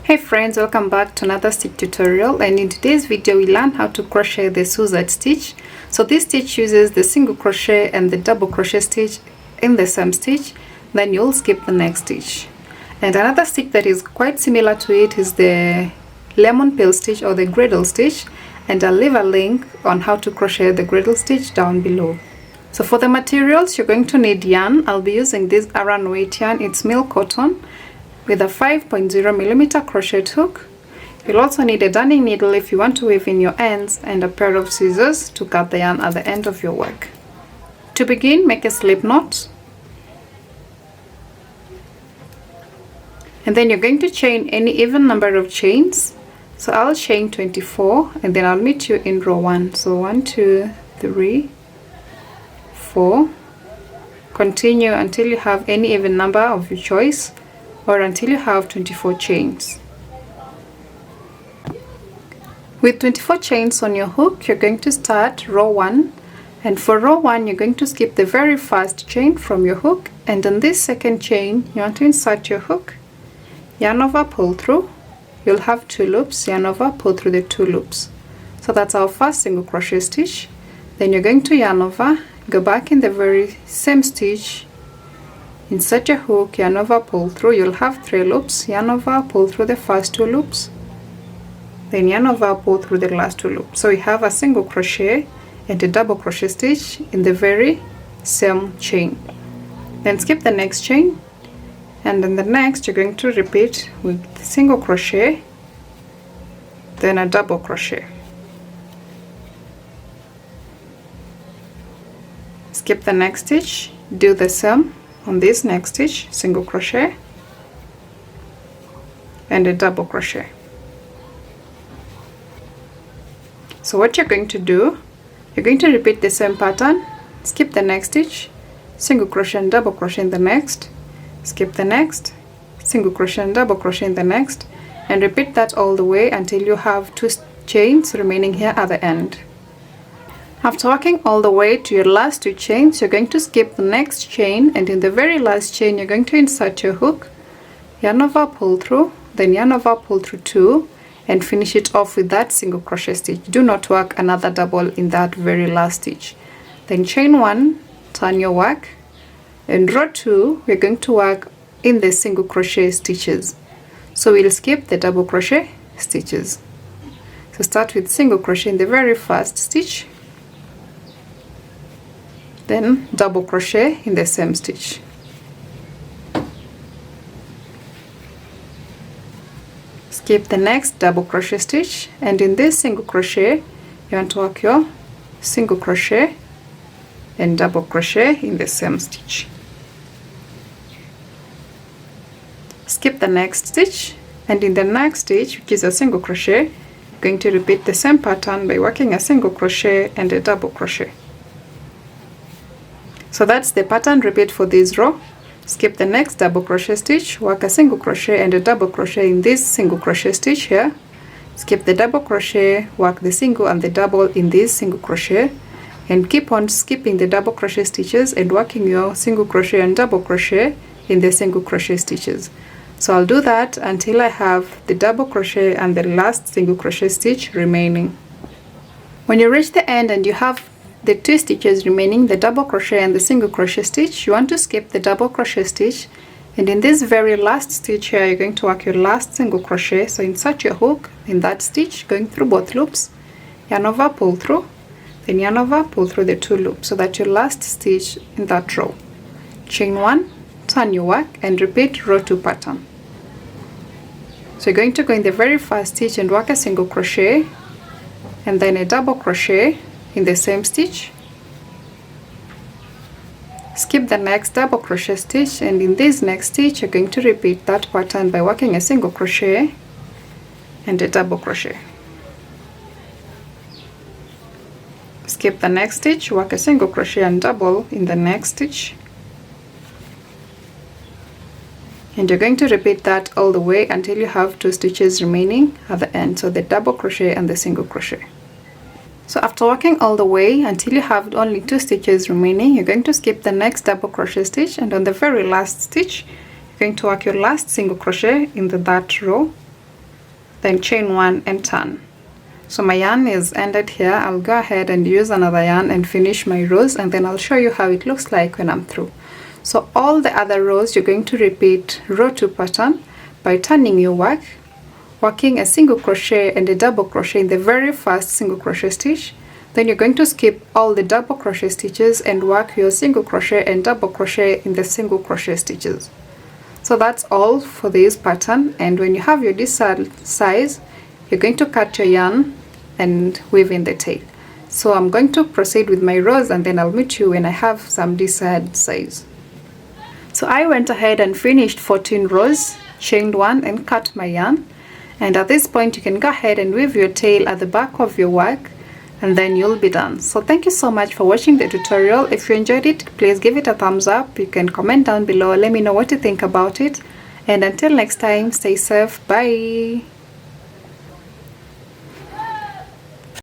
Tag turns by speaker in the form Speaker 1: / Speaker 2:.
Speaker 1: Hey friends, welcome back to another stitch tutorial, and in today's video we learn how to crochet the Suzette stitch. So this stitch uses the single crochet and the double crochet stitch in the same stitch, then you'll skip the next stitch. And another stitch that is quite similar to it is the lemon peel stitch or the griddle stitch, and I'll leave a link on how to crochet the griddle stitch down below. So for the materials, you're going to need yarn. I'll be using this Aran weight yarn. It's milk cotton with a 5.0mm crochet hook. You'll also need a darning needle if you want to weave in your ends, and a pair of scissors to cut the yarn at the end of your work. To begin, make a slip knot, and then you're going to chain any even number of chains. So I'll chain 24, and then I'll meet you in row 1. So 1, 2, 3, 4. Continue until you have any even number of your choice, or until you have 24 chains. With 24 chains on your hook, you're going to start row 1, and for row 1 you're going to skip the very first chain from your hook, and on this second chain you want to insert your hook, yarn over, pull through. You'll have 2 loops, yarn over, pull through the 2 loops. So that's our first single crochet stitch. Then you're going to yarn over, go back in the very same stitch, insert your hook, yarn over, pull through. You'll have 3 loops, yarn over, pull through the first 2 loops, then yarn over, pull through the last 2 loops. So we have a single crochet and a double crochet stitch in the very same chain. Then skip the next chain, and then the next you're going to repeat with single crochet, then a double crochet. Skip the next stitch, do the same on this next stitch, single crochet and a double crochet. So what you're going to do, you're going to repeat the same pattern, skip the next stitch, single crochet and double crochet in the next, skip the next, single crochet and double crochet in the next, and repeat that all the way until you have 2 chains remaining here at the end. After working all the way to your last 2 chains, you're going to skip the next chain, and in the very last chain you're going to insert your hook, yarn over, pull through, then yarn over, pull through 2, and finish it off with that single crochet stitch. Do not work another double in that very last stitch. Then chain 1, turn your work, and row 2 we're going to work in the single crochet stitches. So we'll skip the double crochet stitches. So start with single crochet in the very first stitch, then double crochet in the same stitch. Skip the next double crochet stitch, and in this single crochet you want to work your single crochet and double crochet in the same stitch. Skip the next stitch, and in the next stitch, which is a single crochet, you're going to repeat the same pattern by working a single crochet and a double crochet. So that's the pattern. Repeat for this row. Skip the next double crochet stitch, work a single crochet and a double crochet in this single crochet stitch here. Skip the double crochet, work the single and the double in this single crochet, and keep on skipping the double crochet stitches and working your single crochet and double crochet in the single crochet stitches. So I'll do that until I have the double crochet and the last single crochet stitch remaining. When you reach the end and you have the 2 stitches remaining, the double crochet and the single crochet stitch, you want to skip the double crochet stitch, and in this very last stitch here you're going to work your last single crochet. So insert your hook in that stitch, going through both loops, yarn over, pull through, then yarn over, pull through the 2 loops. So that's your last stitch in that row. Chain 1, turn your work, and repeat row 2 pattern. So you're going to go in the very first stitch and work a single crochet and then a double crochet in the same stitch. Skip the next double crochet stitch, and in this next stitch you're going to repeat that pattern by working a single crochet and a double crochet. Skip the next stitch, work a single crochet and double in the next stitch, and you're going to repeat that all the way until you have 2 stitches remaining at the end, so the double crochet and the single crochet. So after working all the way until you have only 2 stitches remaining, you're going to skip the next double crochet stitch, and on the very last stitch you're going to work your last single crochet in that row, then chain 1 and turn. So my yarn is ended here. I'll go ahead and use another yarn and finish my rows, and then I'll show you how it looks like when I'm through. So all the other rows you're going to repeat row 2 pattern by turning your work, working a single crochet and a double crochet in the very first single crochet stitch. Then you're going to skip all the double crochet stitches and work your single crochet and double crochet in the single crochet stitches. So that's all for this pattern, and when you have your desired size, you're going to cut your yarn and weave in the tail. So I'm going to proceed with my rows, and then I'll meet you when I have some desired size. So I went ahead and finished 14 rows, chained 1 and cut my yarn, and at this point you can go ahead and weave your tail at the back of your work, and then you'll be done. So thank you so much for watching the tutorial. If you enjoyed it, please give it a thumbs up. You can comment down below, let me know what you think about it, and until next time, stay safe, bye.